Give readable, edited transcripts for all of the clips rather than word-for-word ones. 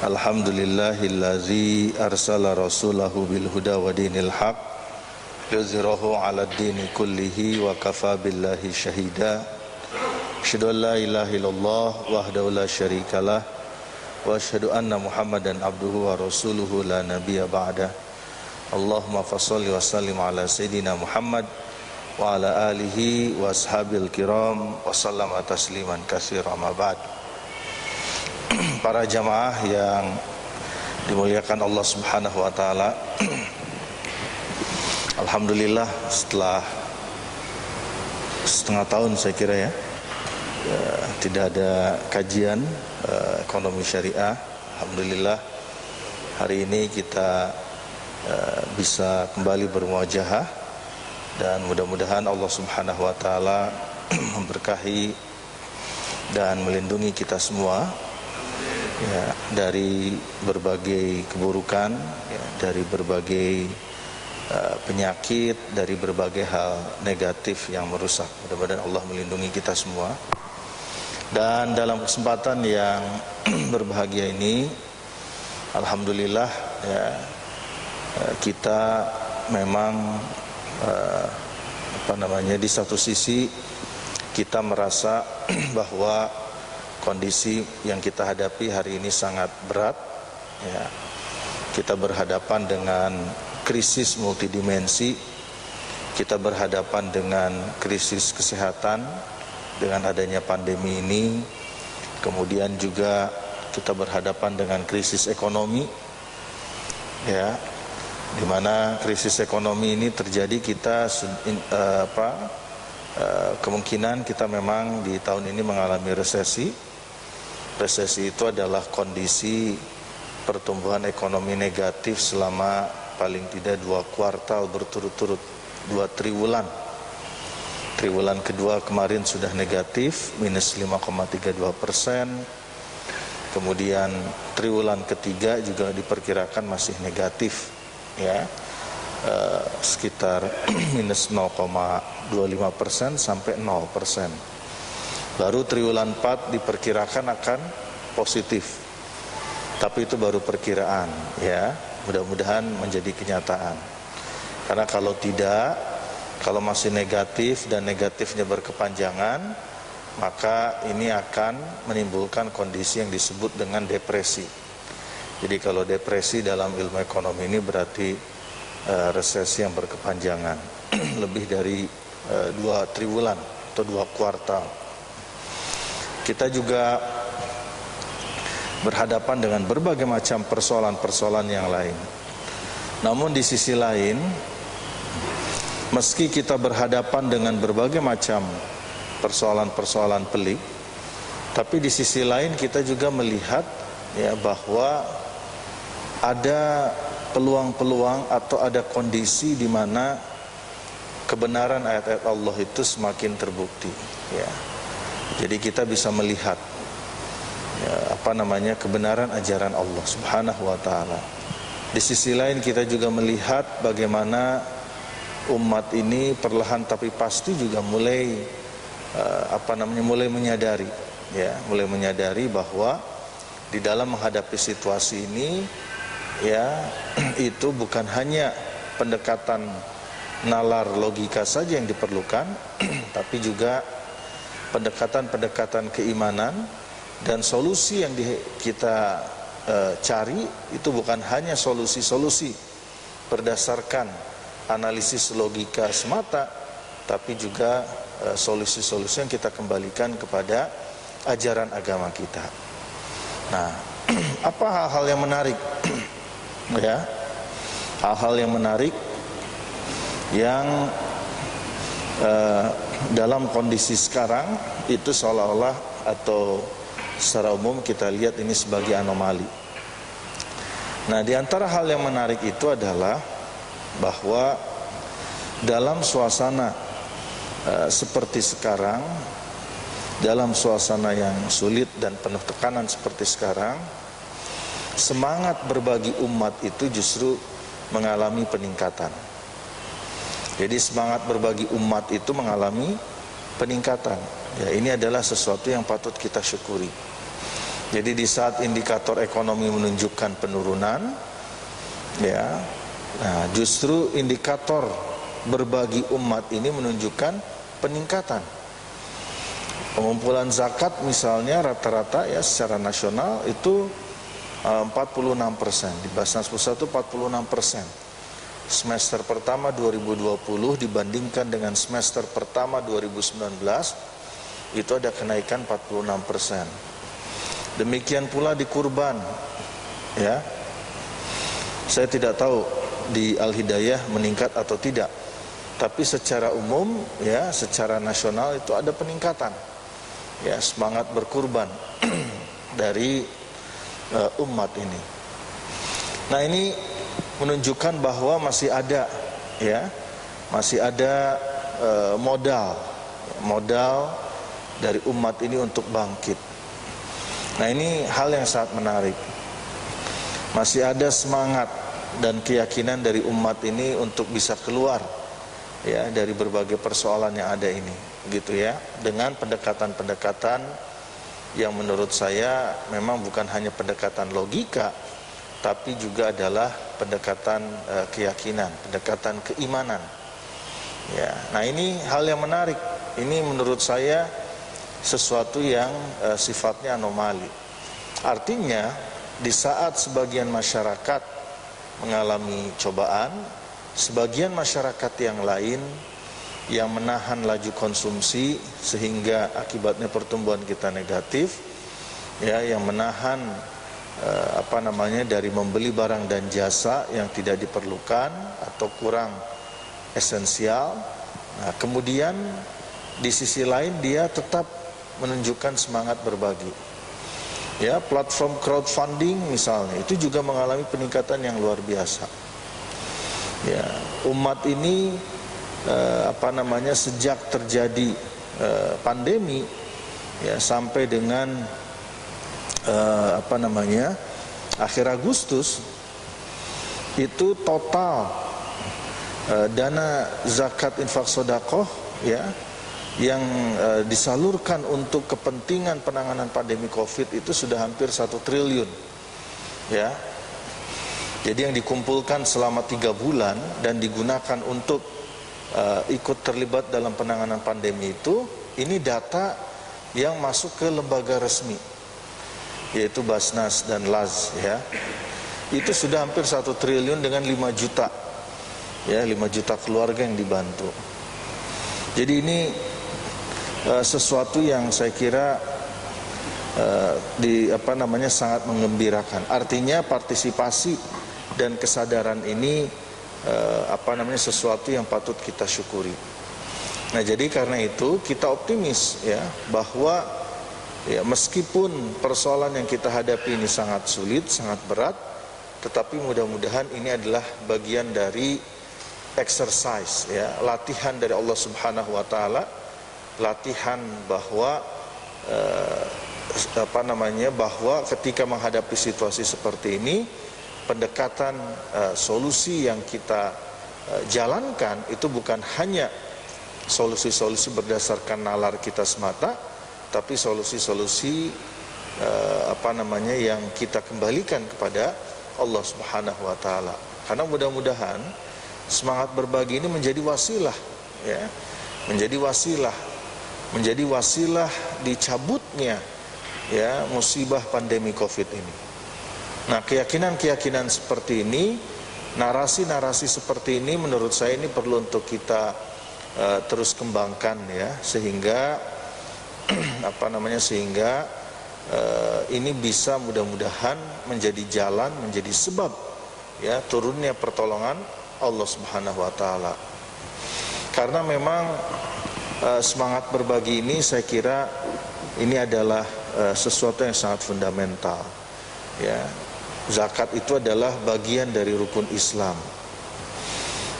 Alhamdulillahillazi arsala rasulahu bil huda wa dinil haq yuzhirahu 'alad dini kullihi wa kafa billahi syahida. Asyhadu an la ilaha illallah wahdahu la syarikalah wa asyhadu anna Muhammadan abduhu wa rasuluhu la nabiyya ba'da. Allahumma fasholli wa sallim ala sayyidina Muhammad wa ala alihi wa ashabil kiram wa sallama tasliman katsiran ma ba'd. Para jamaah yang dimuliakan Allah Subhanahu wa taala. Alhamdulillah setelah setengah tahun saya kira ya, tidak ada kajian ekonomi syariah. Alhamdulillah hari ini kita bisa kembali bermuajahah dan mudah-mudahan Allah Subhanahu wa taala memberkahi dan melindungi kita semua ya, dari berbagai keburukan ya, dari berbagai penyakit, dari berbagai hal negatif yang merusak. Mudah-mudahan Allah melindungi kita semua. Dan dalam kesempatan yang berbahagia ini, alhamdulillah ya, kita memang di satu sisi kita merasa bahwa kondisi yang kita hadapi hari ini sangat berat ya. Kita berhadapan dengan krisis multidimensi, kita berhadapan dengan krisis kesehatan dengan adanya pandemi ini, kemudian juga kita berhadapan dengan krisis ekonomi ya, di mana krisis ekonomi ini terjadi kita kemungkinan kita memang di tahun ini mengalami resesi. Resesi itu adalah kondisi pertumbuhan ekonomi negatif selama paling tidak 2 kuartal berturut-turut, 2 triwulan. Triwulan kedua kemarin sudah negatif, minus 5,32%. Kemudian triwulan ketiga juga diperkirakan masih negatif, ya, sekitar minus 0,25% sampai 0%. Baru triwulan 4 diperkirakan akan positif. Tapi itu baru perkiraan ya. Mudah-mudahan menjadi kenyataan. Karena kalau tidak, kalau masih negatif dan negatifnya berkepanjangan, maka ini akan menimbulkan kondisi yang disebut dengan depresi. Jadi kalau depresi dalam ilmu ekonomi ini berarti resesi yang berkepanjangan. Lebih dari 2 triwulan atau 2 kuartal. Kita juga berhadapan dengan berbagai macam persoalan-persoalan yang lain. Namun di sisi lain, meski kita berhadapan dengan berbagai macam persoalan-persoalan pelik, tapi di sisi lain kita juga melihat ya bahwa ada peluang-peluang atau ada kondisi di mana kebenaran ayat-ayat Allah itu semakin terbukti ya. Jadi kita bisa melihat ya, kebenaran ajaran Allah Subhanahu wa taala. Di sisi lain kita juga melihat bagaimana umat ini perlahan tapi pasti juga mulai menyadari ya, mulai menyadari bahwa di dalam menghadapi situasi ini ya, itu bukan hanya pendekatan nalar logika saja yang diperlukan, tapi juga pendekatan-pendekatan keimanan dan solusi yang kita cari itu bukan hanya solusi-solusi berdasarkan analisis logika semata, tapi juga solusi-solusi yang kita kembalikan kepada ajaran agama kita. Nah, apa hal-hal yang menarik? Ya, hal-hal yang menarik yang dalam kondisi sekarang itu seolah-olah atau secara umum kita lihat ini sebagai anomali. Nah, di antara hal yang menarik itu adalah bahwa dalam suasana seperti sekarang, dalam suasana yang sulit dan penuh tekanan seperti sekarang, semangat berbagi umat itu justru mengalami peningkatan. Jadi semangat berbagi umat itu mengalami peningkatan. Ya, ini adalah sesuatu yang patut kita syukuri. Jadi di saat indikator ekonomi menunjukkan penurunan, ya, nah justru indikator berbagi umat ini menunjukkan peningkatan. Pengumpulan zakat misalnya rata-rata ya secara nasional itu 46%, di Basnas Pusat itu 46%. Semester pertama 2020 dibandingkan dengan semester pertama 2019 itu ada kenaikan 46%. Demikian pula di kurban, ya. Saya tidak tahu di Al-Hidayah meningkat atau tidak, tapi secara umum ya secara nasional itu ada peningkatan. Ya, semangat berkurban dari umat ini. Nah, ini menunjukkan bahwa masih ada ya, masih ada modal dari umat ini untuk bangkit. Nah, ini hal yang sangat menarik. Masih ada semangat dan keyakinan dari umat ini untuk bisa keluar ya dari berbagai persoalan yang ada ini, gitu ya, dengan pendekatan-pendekatan yang menurut saya memang bukan hanya pendekatan logika, tapi juga adalah pendekatan keyakinan, pendekatan keimanan. Ya, nah ini hal yang menarik. Ini menurut saya sesuatu yang sifatnya anomali. Artinya di saat sebagian masyarakat mengalami cobaan, sebagian masyarakat yang lain yang menahan laju konsumsi sehingga akibatnya pertumbuhan kita negatif, ya, yang menahan dari membeli barang dan jasa yang tidak diperlukan atau kurang esensial. Nah, kemudian di sisi lain dia tetap menunjukkan semangat berbagi. Ya, platform crowdfunding misalnya itu juga mengalami peningkatan yang luar biasa. Ya, umat ini sejak terjadi pandemi ya sampai dengan akhir Agustus itu total dana zakat infak sedekah ya yang disalurkan untuk kepentingan penanganan pandemi Covid itu sudah hampir 1 triliun ya. Jadi yang dikumpulkan selama 3 bulan dan digunakan untuk ikut terlibat dalam penanganan pandemi itu, ini data yang masuk ke lembaga resmi yaitu Basnas dan Laz ya. Itu sudah hampir 1 triliun dengan 5 juta ya, 5 juta keluarga yang dibantu. Jadi ini sesuatu yang saya kira sangat menggembirakan. Artinya partisipasi dan kesadaran ini sesuatu yang patut kita syukuri. Nah, jadi karena itu kita optimis ya bahwa ya meskipun persoalan yang kita hadapi ini sangat sulit, sangat berat, tetapi mudah-mudahan ini adalah bagian dari exercise ya, latihan dari Allah Subhanahu wa taala, latihan bahwa bahwa ketika menghadapi situasi seperti ini, pendekatan solusi yang kita jalankan itu bukan hanya solusi-solusi berdasarkan nalar kita semata, tapi solusi-solusi yang kita kembalikan kepada Allah Subhanahu wa taala. Karena mudah-mudahan semangat berbagi ini menjadi wasilah ya, menjadi wasilah dicabutnya ya musibah pandemi Covid ini. Nah, keyakinan-keyakinan seperti ini, narasi-narasi seperti ini menurut saya ini perlu untuk kita terus kembangkan ya, sehingga ini bisa mudah-mudahan menjadi jalan, menjadi sebab ya turunnya pertolongan Allah Subhanahu wa taala. Karena memang semangat berbagi ini saya kira ini adalah sesuatu yang sangat fundamental ya. Zakat itu adalah bagian dari rukun Islam.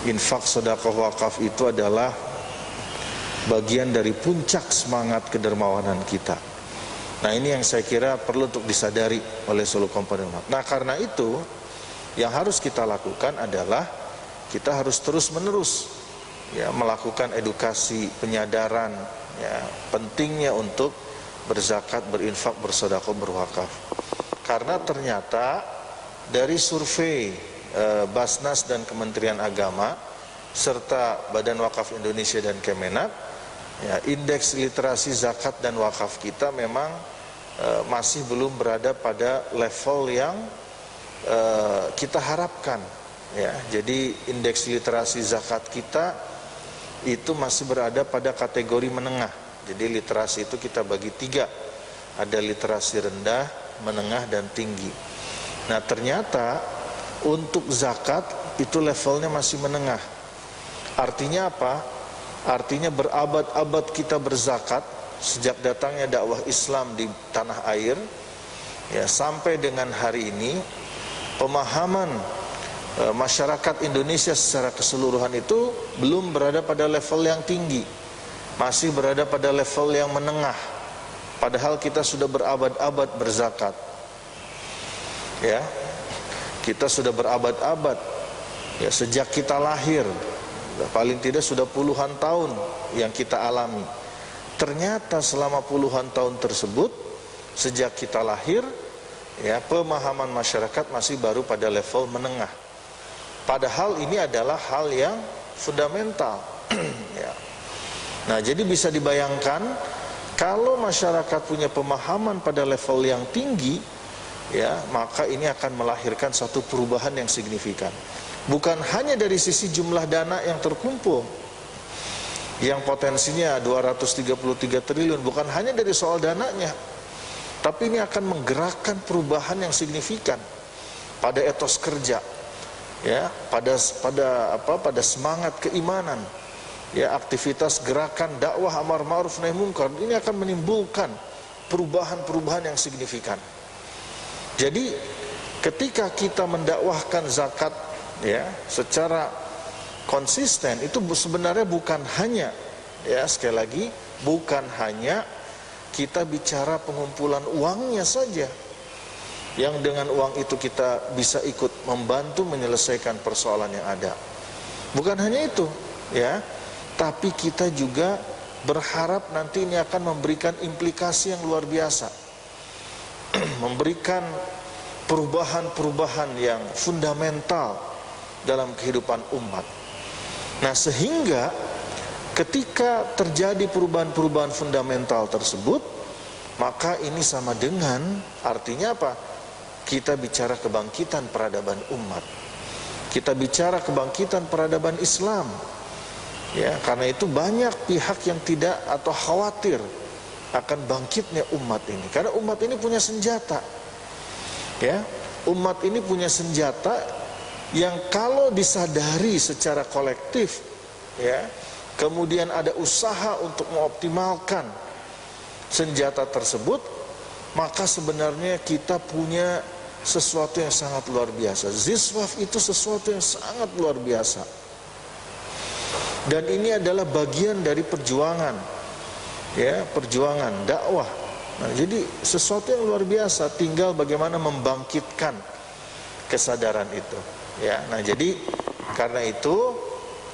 Infak, sedekah, wakaf itu adalah bagian dari puncak semangat kedermawanan kita. Nah, ini yang saya kira perlu untuk disadari oleh seluruh komponen umat. Nah, karena itu yang harus kita lakukan adalah kita harus terus-menerus ya melakukan edukasi, penyadaran ya pentingnya untuk berzakat, berinfak, bersedekah, berwakaf. Karena ternyata dari survei Basnas dan Kementerian Agama serta Badan Wakaf Indonesia dan Kemenak, ya, indeks literasi zakat dan wakaf kita memang masih belum berada pada level yang kita harapkan. Ya, jadi indeks literasi zakat kita itu masih berada pada kategori menengah. Jadi literasi itu kita bagi 3. Ada literasi rendah, menengah, dan tinggi. Nah ternyata untuk zakat itu levelnya masih menengah. Artinya apa? Artinya berabad-abad kita berzakat sejak datangnya dakwah Islam di tanah air, ya, sampai dengan hari ini pemahaman masyarakat Indonesia secara keseluruhan itu belum berada pada level yang tinggi, masih berada pada level yang menengah, padahal kita sudah berabad-abad berzakat. Ya, kita sudah berabad-abad, ya, sejak kita lahir, paling tidak sudah puluhan tahun yang kita alami. Ternyata selama puluhan tahun tersebut, sejak kita lahir, ya, pemahaman masyarakat masih baru pada level menengah. Padahal ini adalah hal yang fundamental. Ya. Nah, jadi bisa dibayangkan kalau masyarakat punya pemahaman pada level yang tinggi, ya, maka ini akan melahirkan satu perubahan yang signifikan. Bukan hanya dari sisi jumlah dana yang terkumpul, yang potensinya 233 triliun, bukan hanya dari soal dananya, tapi ini akan menggerakkan perubahan yang signifikan pada etos kerja, ya, pada semangat keimanan, ya, aktivitas gerakan dakwah amar ma'ruf nahi munkar. Ini akan menimbulkan perubahan-perubahan yang signifikan. Jadi ketika kita mendakwahkan zakat, ya, secara konsisten, itu sebenarnya bukan hanya, ya, sekali lagi, bukan hanya kita bicara pengumpulan uangnya saja, yang dengan uang itu kita bisa ikut membantu menyelesaikan persoalan yang ada. Bukan hanya itu, ya, tapi kita juga berharap nanti ini akan memberikan implikasi yang luar biasa, memberikan perubahan-perubahan yang fundamental dalam kehidupan umat. Nah, sehingga ketika terjadi perubahan-perubahan fundamental tersebut, maka ini sama dengan, artinya apa? Kita bicara kebangkitan peradaban umat, kita bicara kebangkitan peradaban Islam, ya. Karena itu banyak pihak yang tidak atau khawatir akan bangkitnya umat ini, karena umat ini punya senjata, ya. Umat ini punya senjata yang kalau disadari secara kolektif, ya, kemudian ada usaha untuk mengoptimalkan senjata tersebut, maka sebenarnya kita punya sesuatu yang sangat luar biasa. Ziswaf itu sesuatu yang sangat luar biasa, dan ini adalah bagian dari perjuangan, ya, perjuangan dakwah. Nah, jadi sesuatu yang luar biasa, tinggal bagaimana membangkitkan kesadaran itu, ya. Nah, jadi karena itu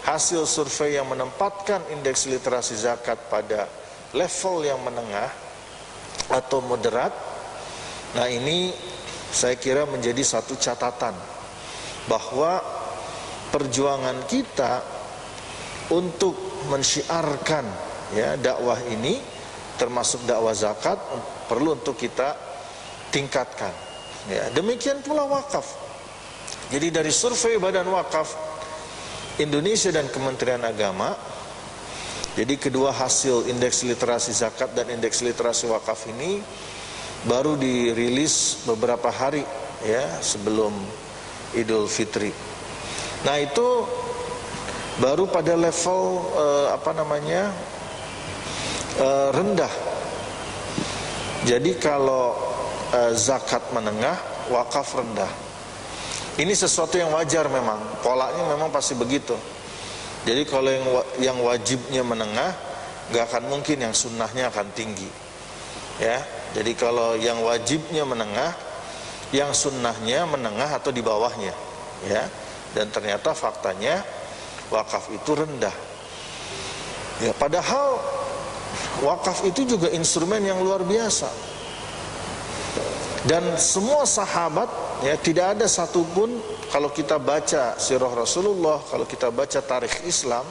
hasil survei yang menempatkan indeks literasi zakat pada level yang menengah atau moderat, nah ini saya kira menjadi satu catatan bahwa perjuangan kita untuk mensyiarkan, ya, dakwah ini, termasuk dakwah zakat, perlu untuk kita tingkatkan, ya. Demikian pula wakaf. Jadi dari survei Badan Wakaf Indonesia dan Kementerian Agama, jadi kedua hasil indeks literasi zakat dan indeks literasi wakaf ini baru dirilis beberapa hari, ya, sebelum Idul Fitri. Nah, itu baru pada level rendah. Jadi kalau zakat menengah, wakaf rendah. Ini sesuatu yang wajar memang, polanya memang pasti begitu. Jadi kalau yang wajibnya menengah, gak akan mungkin yang sunnahnya akan tinggi, ya. Jadi kalau yang wajibnya menengah, yang sunnahnya menengah atau di bawahnya, ya. Dan ternyata faktanya wakaf itu rendah, ya. Padahal Wakaf itu juga instrumen yang luar biasa. Dan semua sahabat, ya, tidak ada satupun, kalau kita baca sirah Rasulullah, kalau kita baca tarikh Islam,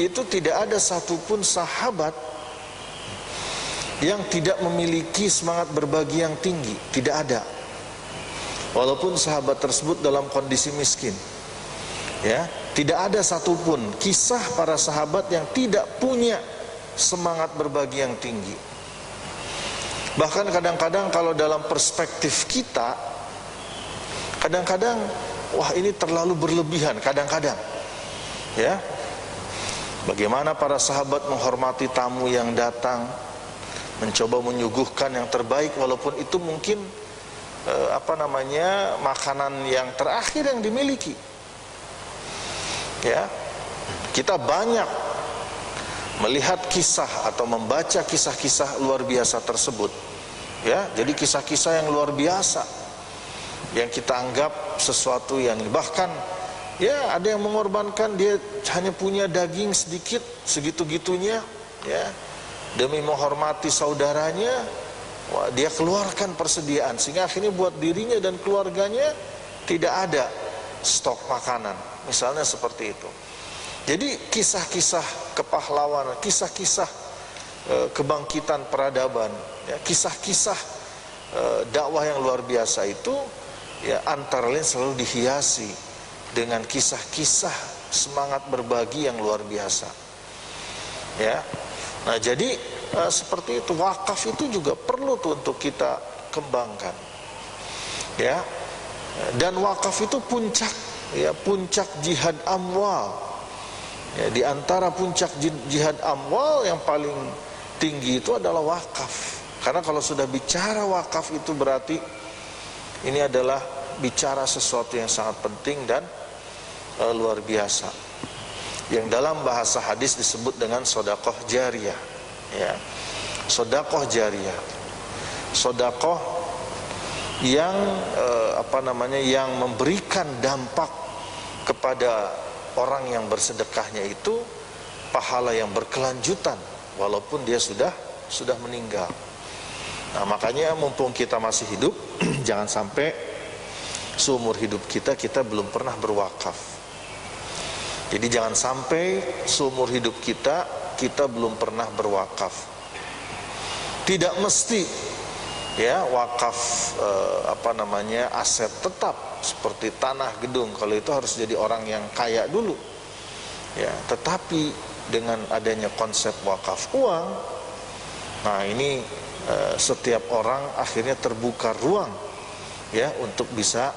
itu tidak ada satupun sahabat yang tidak memiliki semangat berbagi yang tinggi. Tidak ada. Walaupun sahabat tersebut dalam kondisi miskin, ya, tidak ada satupun kisah para sahabat yang tidak punya semangat berbagi yang tinggi. Bahkan kadang-kadang kalau dalam perspektif kita, kadang-kadang wah ini terlalu berlebihan kadang-kadang. Ya. Bagaimana para sahabat menghormati tamu yang datang, mencoba menyuguhkan yang terbaik walaupun itu mungkin makanan yang terakhir yang dimiliki. Ya. Kita banyak melihat kisah atau membaca kisah-kisah luar biasa tersebut, ya, jadi kisah-kisah yang luar biasa yang kita anggap sesuatu yang bahkan, ya, ada yang mengorbankan, dia hanya punya daging sedikit segitu-gitunya, ya, demi menghormati saudaranya, wah, dia keluarkan persediaan sehingga akhirnya buat dirinya dan keluarganya tidak ada stok makanan, misalnya seperti itu. Jadi kisah-kisah kepahlawanan, kisah-kisah kebangkitan peradaban, ya, kisah-kisah dakwah yang luar biasa itu, ya, antara lain selalu dihiasi dengan kisah-kisah semangat berbagi yang luar biasa. Ya, nah jadi seperti itu, wakaf itu juga perlu tuh untuk kita kembangkan. Ya, dan wakaf itu puncak, ya, puncak jihad amwal. Ya, di antara puncak jihad amwal yang paling tinggi itu adalah wakaf. Karena kalau sudah bicara wakaf itu berarti ini adalah bicara sesuatu yang sangat penting dan luar biasa. Yang dalam bahasa hadis disebut dengan sedekah jariyah. Ya. Sedekah jariyah. Sedekah yang yang memberikan dampak kepada orang yang bersedekahnya itu pahala yang berkelanjutan walaupun dia sudah meninggal. Nah, makanya mumpung kita masih hidup jangan sampai seumur hidup kita belum pernah berwakaf. Jadi jangan sampai seumur hidup kita belum pernah berwakaf. Tidak mesti, ya, wakaf aset tetap seperti tanah, gedung. Kalau itu harus jadi orang yang kaya dulu, ya. Tetapi dengan adanya konsep wakaf uang, nah ini setiap orang akhirnya terbuka ruang, ya, untuk bisa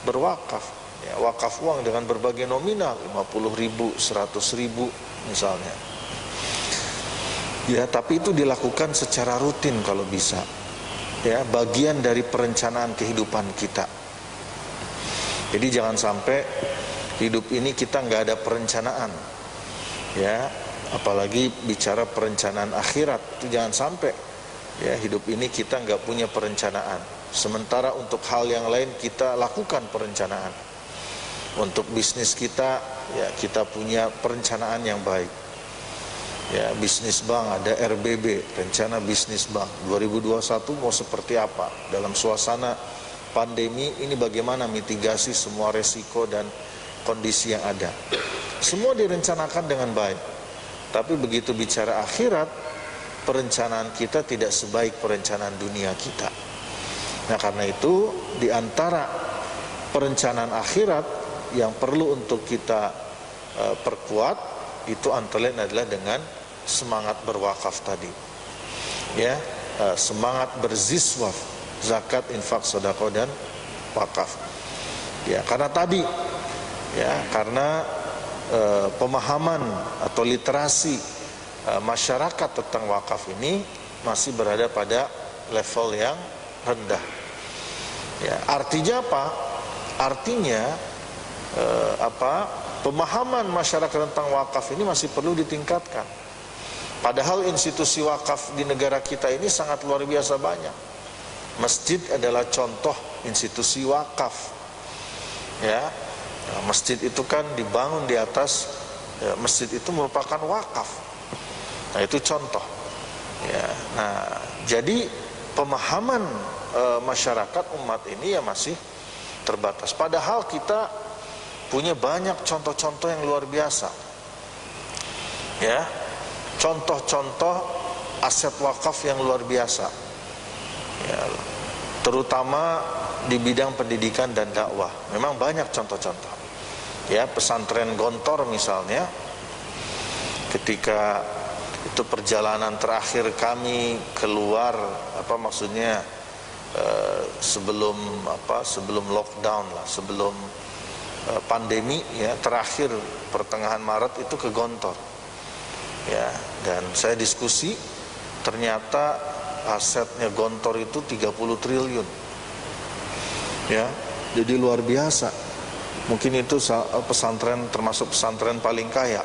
berwakaf. Ya, wakaf uang dengan berbagai nominal, 50.000, 100.000 misalnya. Ya, tapi itu dilakukan secara rutin kalau bisa. Ya, bagian dari perencanaan kehidupan kita. Jadi jangan sampai hidup ini kita nggak ada perencanaan, ya, apalagi bicara perencanaan akhirat itu jangan sampai, ya, hidup ini kita nggak punya perencanaan. Sementara untuk hal yang lain kita lakukan perencanaan. Untuk bisnis kita, ya, kita punya perencanaan yang baik. Ya, bisnis bank ada RBB, rencana bisnis bank 2021 mau seperti apa dalam suasana pandemi ini, bagaimana mitigasi semua resiko dan kondisi yang ada. Semua direncanakan dengan baik. Tapi begitu bicara akhirat, perencanaan kita tidak sebaik perencanaan dunia kita. Nah, karena itu di antara perencanaan akhirat yang perlu untuk kita perkuat itu antara lain adalah dengan semangat berwakaf tadi. Ya, semangat berziswaf, zakat, infak, sedekah dan wakaf. Ya, karena tadi, ya, karena pemahaman atau literasi masyarakat tentang wakaf ini masih berada pada level yang rendah. Ya, artinya apa? Artinya pemahaman masyarakat tentang wakaf ini masih perlu ditingkatkan. Padahal institusi wakaf di negara kita ini sangat luar biasa banyak. Masjid adalah contoh institusi wakaf. Ya, masjid itu kan dibangun di atas, ya, masjid itu merupakan wakaf. Nah, itu contoh. Ya, nah, jadi pemahaman masyarakat umat ini ya masih terbatas. Padahal kita punya banyak contoh-contoh yang luar biasa. Ya, contoh-contoh aset wakaf yang luar biasa. Ya, terutama di bidang pendidikan dan dakwah. Memang banyak contoh-contoh. Ya, pesantren Gontor misalnya, ketika itu perjalanan terakhir kami keluar, sebelum lockdown lah, sebelum pandemi ya, terakhir pertengahan Maret itu ke Gontor. Ya, dan saya diskusi, ternyata asetnya Gontor itu 30 triliun. Ya, jadi luar biasa. Mungkin itu pesantren, termasuk pesantren paling kaya.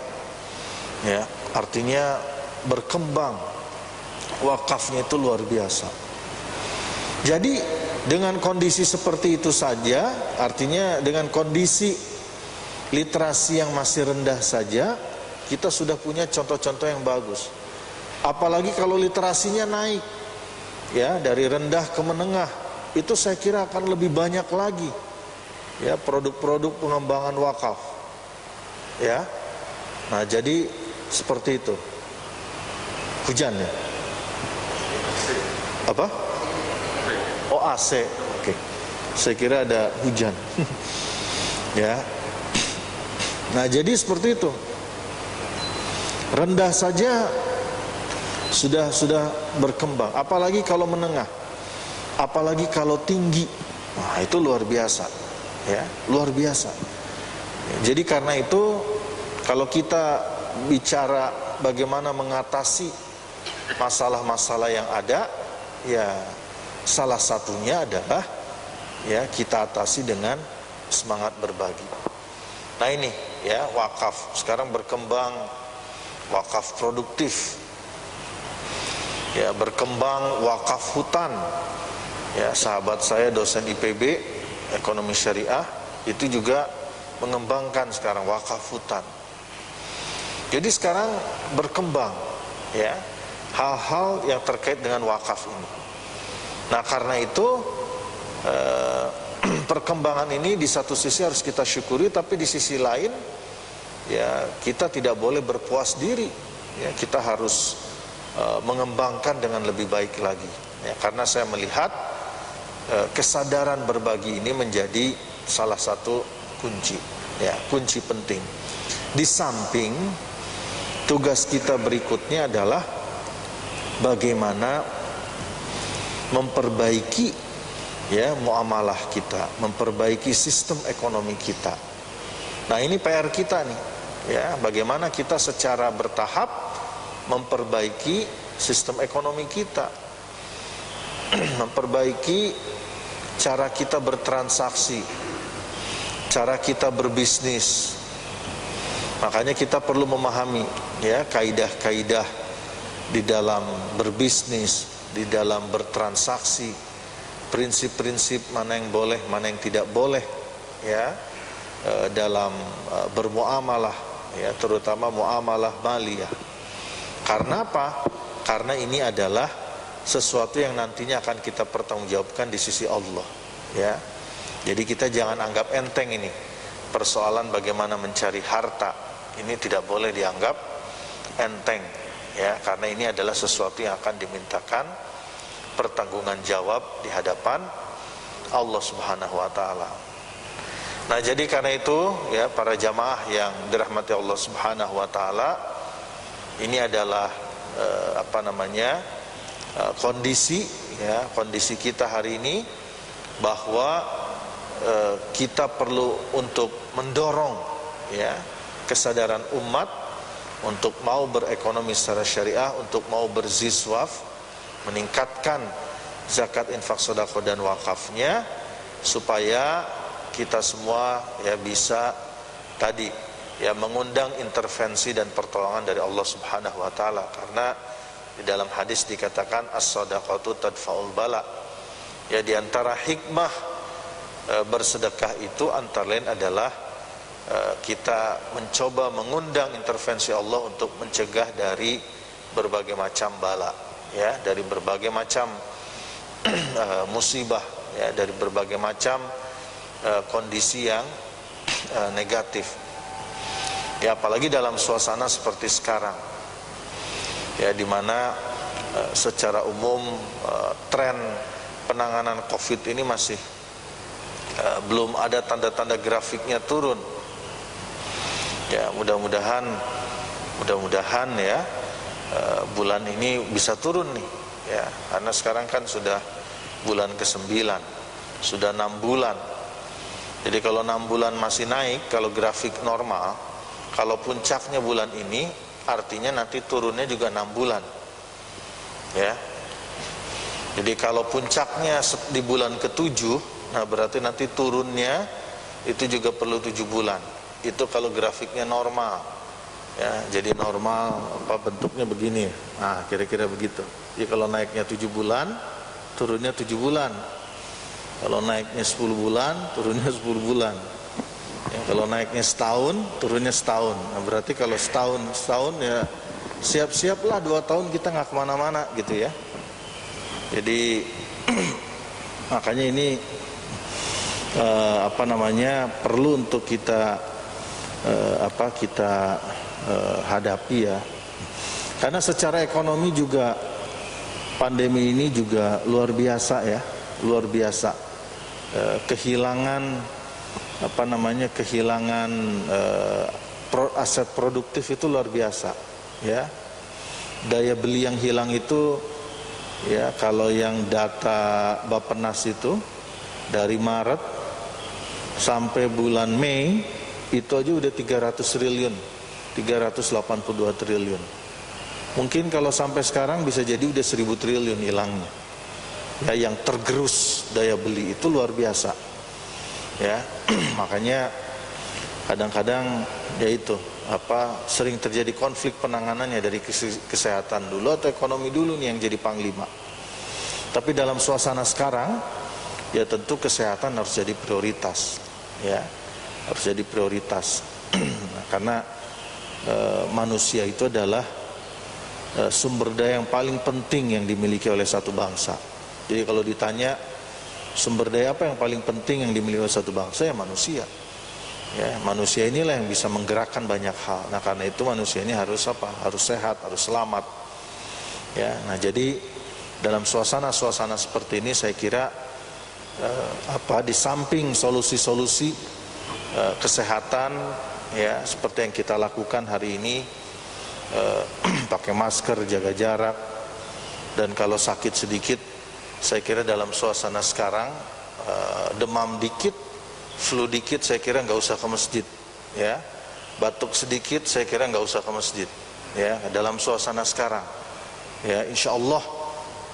Ya, artinya berkembang, wakafnya itu luar biasa. Jadi dengan kondisi seperti itu saja, artinya dengan kondisi literasi yang masih rendah saja, kita sudah punya contoh-contoh yang bagus. Apalagi kalau literasinya naik, ya, dari rendah ke menengah, itu saya kira akan lebih banyak lagi, ya, produk-produk pengembangan wakaf. Ya, nah jadi seperti itu. Hujan ya? Apa? Oh, AC. Oke. Saya kira ada hujan. Ya. Nah, jadi seperti itu. Rendah saja sudah berkembang, apalagi kalau menengah, apalagi kalau tinggi. Nah, itu luar biasa. Ya, luar biasa. Jadi karena itu, kalau kita bicara bagaimana mengatasi masalah-masalah yang ada, ya salah satunya adalah ya kita atasi dengan semangat berbagi. Nah ini ya, wakaf sekarang berkembang, wakaf produktif, ya, berkembang wakaf hutan. Ya, sahabat saya dosen IPB ekonomi syariah itu juga mengembangkan sekarang wakaf hutan. Jadi sekarang berkembang ya hal-hal yang terkait dengan wakaf ini. Nah karena itu perkembangan ini di satu sisi harus kita syukuri, tapi di sisi lain ya kita tidak boleh berpuas diri. Ya, kita harus mengembangkan dengan lebih baik lagi. Ya, karena saya melihat kesadaran berbagi ini menjadi salah satu kunci, ya, kunci penting. Di samping tugas kita berikutnya adalah bagaimana memperbaiki ya muamalah kita, memperbaiki sistem ekonomi kita. Nah ini PR kita nih, ya, bagaimana kita secara bertahap memperbaiki sistem ekonomi kita, memperbaiki cara kita bertransaksi, cara kita berbisnis. Makanya kita perlu memahami ya kaidah-kaidah di dalam berbisnis, di dalam bertransaksi, prinsip-prinsip mana yang boleh, mana yang tidak boleh, ya, dalam bermuamalah, ya, terutama muamalah maliyah. Karena apa? Karena ini adalah sesuatu yang nantinya akan kita pertanggungjawabkan di sisi Allah, ya. Jadi kita jangan anggap enteng ini persoalan bagaimana mencari harta. Ini tidak boleh dianggap enteng, ya, karena ini adalah sesuatu yang akan dimintakan pertanggungan jawab di hadapan Allah Subhanahu wa taala. Nah, jadi karena itu ya para jamaah yang dirahmati Allah Subhanahu wa taala, ini adalah kondisi ya, kondisi kita hari ini, bahwa kita perlu untuk mendorong ya kesadaran umat untuk mau berekonomi secara syariah, untuk mau berziswaf, meningkatkan zakat, infak, sedekah dan wakafnya, supaya kita semua ya bisa tadi ya mengundang intervensi dan pertolongan dari Allah Subhanahu wa taala. Karena di dalam hadis dikatakan as-shadaqatu tadfa'ul bala. Ya, di antara hikmah bersedekah itu antara lain adalah kita mencoba mengundang intervensi Allah untuk mencegah dari berbagai macam bala, ya, dari berbagai macam musibah, ya, dari berbagai macam kondisi yang negatif. Ya, apalagi dalam suasana seperti sekarang, ya, di mana secara umum tren penanganan COVID ini masih belum ada tanda-tanda grafiknya turun. Ya, mudah-mudahan ya bulan ini bisa turun nih, ya, karena sekarang kan sudah bulan ke-9, sudah 6 bulan. Jadi kalau 6 bulan masih naik, kalau grafik normal, kalau puncaknya bulan ini, artinya nanti turunnya juga 6 bulan, ya. Jadi kalau puncaknya di bulan ke-7, nah berarti nanti turunnya itu juga perlu 7 bulan. Itu kalau grafiknya normal, ya. Jadi normal bentuknya begini, nah kira-kira begitu. Jadi kalau naiknya 7 bulan, turunnya 7 bulan. Kalau naiknya 10 bulan, turunnya 10 bulan. Ya, kalau naiknya setahun, turunnya setahun. Nah berarti kalau setahun ya siap-siaplah 2 tahun kita nggak kemana-mana gitu, ya. Jadi makanya ini perlu untuk kita hadapi, ya. Karena secara ekonomi juga pandemi ini juga luar biasa, ya, luar biasa. Kehilangan aset produktif itu luar biasa, ya. Daya beli yang hilang itu, ya, kalau yang data Bappenas itu dari Maret sampai bulan Mei itu aja udah 300 triliun, 382 triliun. Mungkin kalau sampai sekarang bisa jadi udah 1000 triliun hilangnya. Ya, yang tergerus daya beli itu luar biasa, ya. Makanya kadang-kadang ya itu sering terjadi konflik penanganannya, dari kesehatan dulu atau ekonomi dulu nih yang jadi panglima. Tapi dalam suasana sekarang ya tentu kesehatan harus jadi prioritas, ya, harus jadi prioritas. Karena manusia itu adalah sumber daya yang paling penting yang dimiliki oleh satu bangsa. Jadi kalau ditanya sumber daya apa yang paling penting yang dimiliki oleh satu bangsa, ya manusia. Ya, manusia inilah yang bisa menggerakkan banyak hal. Nah, karena itu manusia ini harus harus sehat, harus selamat. Ya, nah jadi dalam suasana-suasana seperti ini saya kira di samping solusi-solusi kesehatan, ya, seperti yang kita lakukan hari ini, pakai masker, jaga jarak, dan kalau sakit sedikit, saya kira dalam suasana sekarang demam dikit, flu dikit, saya kira nggak usah ke masjid, ya. Batuk sedikit, saya kira nggak usah ke masjid, ya. Dalam suasana sekarang, ya, insya Allah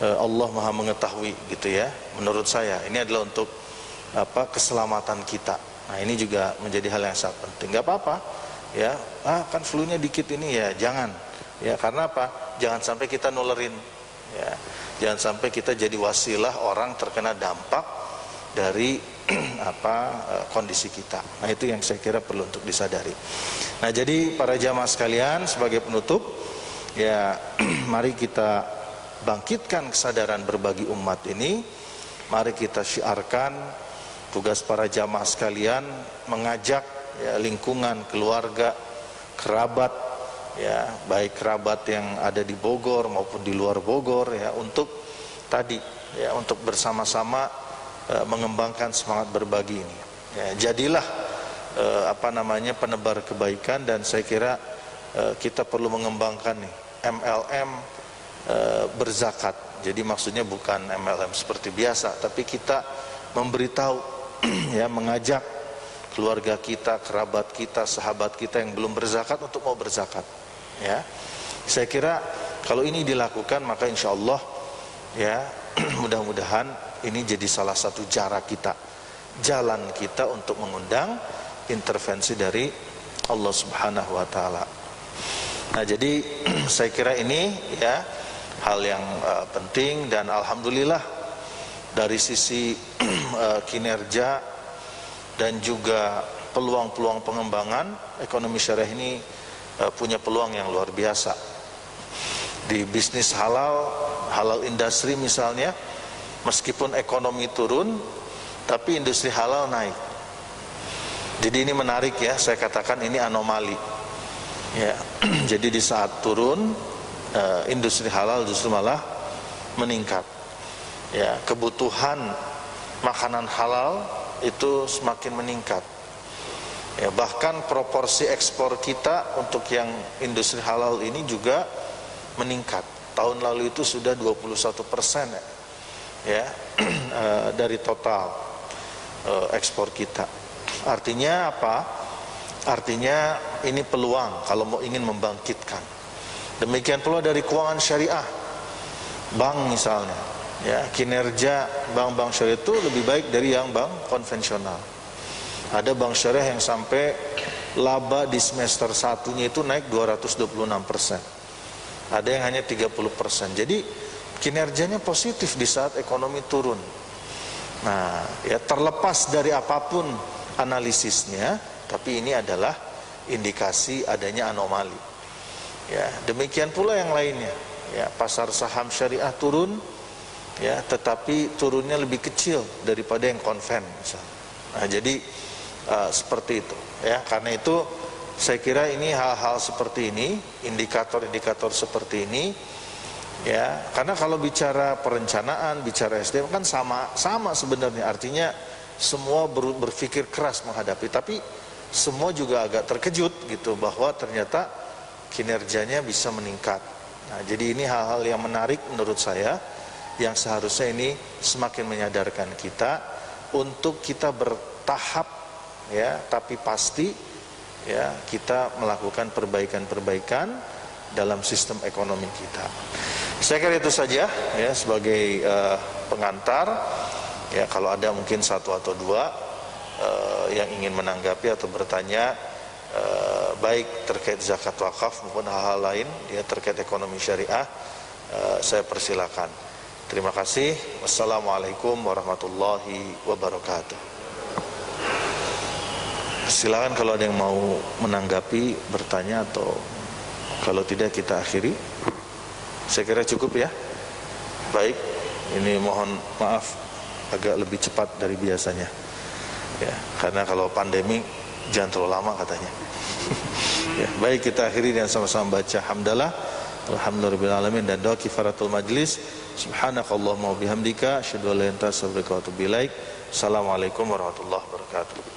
Allah Maha mengetahui, gitu, ya. Menurut saya ini adalah untuk keselamatan kita. Nah, ini juga menjadi hal yang sangat penting. Nggak apa-apa, ya. Kan flu-nya dikit ini, ya jangan, ya. Karena apa? Jangan sampai kita nulerin, ya. Jangan sampai kita jadi wasilah orang terkena dampak dari kondisi kita. Nah, itu yang saya kira perlu untuk disadari. Nah, jadi para jamaah sekalian, sebagai penutup, ya, mari kita bangkitkan kesadaran berbagi umat ini. Mari kita syiarkan tugas para jamaah sekalian, mengajak, ya, lingkungan, keluarga, kerabat, ya, baik kerabat yang ada di Bogor maupun di luar Bogor, ya, untuk tadi, ya, untuk bersama-sama mengembangkan semangat berbagi ini. Ya, jadilah penebar kebaikan, dan saya kira kita perlu mengembangkan nih MLM berzakat. Jadi maksudnya bukan MLM seperti biasa, tapi kita memberitahu, ya, mengajak keluarga kita, kerabat kita, sahabat kita yang belum berzakat untuk mau berzakat, ya. Saya kira kalau ini dilakukan, maka insya Allah, ya, mudah-mudahan ini jadi salah satu cara kita, jalan kita untuk mengundang intervensi dari Allah Subhanahu wa taala. Nah, jadi saya kira ini, ya, hal yang penting, dan alhamdulillah dari sisi kinerja dan juga peluang-peluang pengembangan ekonomi syariah ini punya peluang yang luar biasa. Di bisnis halal, halal industri misalnya, meskipun ekonomi turun, tapi industri halal naik. Jadi ini menarik ya, saya katakan ini anomali. Ya, jadi di saat turun, industri halal justru malah meningkat. Ya, kebutuhan makanan halal itu semakin meningkat. Ya, bahkan proporsi ekspor kita untuk yang industri halal ini juga meningkat. Tahun lalu itu sudah 21% ya, dari total ekspor kita. Artinya apa? Artinya ini peluang kalau mau ingin membangkitkan. Demikian pula dari keuangan syariah, bank misalnya, ya, kinerja bank-bank syariah itu lebih baik dari yang bank konvensional. Ada bank syariah yang sampai laba di semester satunya itu naik 226%. Ada yang hanya 30%. Jadi kinerjanya positif di saat ekonomi turun. Nah, ya terlepas dari apapun analisisnya, tapi ini adalah indikasi adanya anomali. Ya, demikian pula yang lainnya. Ya, pasar saham syariah turun, ya, tetapi turunnya lebih kecil daripada yang konven misalnya. Nah, jadi seperti itu. Ya, karena itu saya kira ini hal-hal seperti ini, indikator-indikator seperti ini, ya, karena kalau bicara perencanaan, bicara SDM kan sama sebenarnya. Artinya semua berpikir keras menghadapi, tapi semua juga agak terkejut gitu bahwa ternyata kinerjanya bisa meningkat. Nah, jadi ini hal-hal yang menarik menurut saya, yang seharusnya ini semakin menyadarkan kita untuk kita bertahap, ya, tapi pasti, ya, kita melakukan perbaikan-perbaikan dalam sistem ekonomi kita. Saya kira itu saja ya sebagai pengantar. Ya, kalau ada mungkin satu atau dua yang ingin menanggapi atau bertanya, baik terkait zakat wakaf maupun hal-hal lain ya terkait ekonomi syariah, saya persilakan. Terima kasih. Wassalamualaikum warahmatullahi wabarakatuh. Silakan kalau ada yang mau menanggapi, bertanya, atau kalau tidak kita akhiri. Saya kira cukup ya. Baik, ini mohon maaf agak lebih cepat dari biasanya. Ya, karena kalau pandemi jangan terlalu lama katanya. Ya, baik, kita akhiri dengan sama-sama baca hamdalah, alhamdulillahirabbil dan doa kifaratul majlis. Subhanakallahumma wa bihamdika asyhadu an la ilaha illa anta astaghfiruka wa atubu ilaik. Assalamualaikum warahmatullahi wabarakatuh.